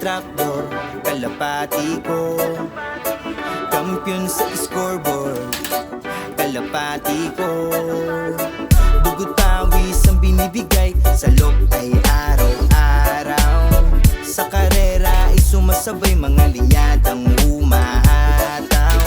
trapdoor, kalapati ko. Kampiyon sa scoreboard, kalapati ko. Dugot pawis ang binibigay, sa loob ay araw-araw. Sa karera ay sumasabay mga linyadang humahataw.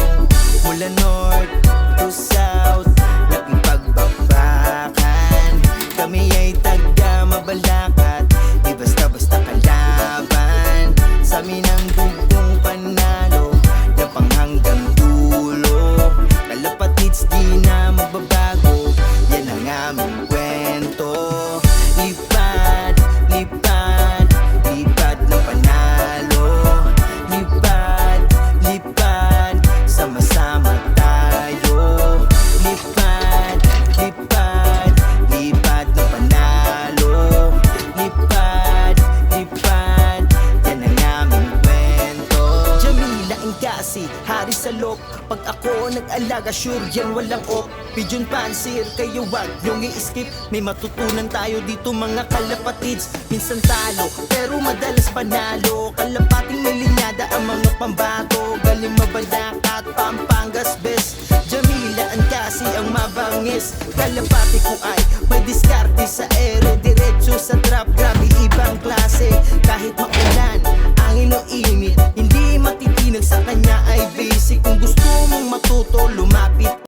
Mula north to south, laking pagbakbakan. Kami ay taga-Mabalacat, di basta-basta kalaban. Sa amin ang dugtong panalo, na panghanggang dulo. Kalapatids di na magbabago, yan ang aming kwento. Lipad, lipad, lipad ng panalo. Lipad, lipad, sama-sama tayo. Lipad, lipad, lipad ng panalo. Lipad, lipad, yan ang aming kwento. Jamila Ingasi, hari sa loob. Pag ako nag-alaga, sure yan walang op. Pigeon Pansir, kayo wag yung i-skip. May matutunan tayo dito mga kalapatids. Minsan talo, pero madalas panalo. Kalapating may linyada ang mga pambato. Galing Mabalacat, Pampangas best. Jamila Ingasi ang mabangis. Kalapati ko ay may diskarte sa ere. Diretso sa trap, grabe ibang klase. Kahit maulan, angin o init, hindi matitinag sa kanya ay basic. Kung gusto mong matuto, lumapit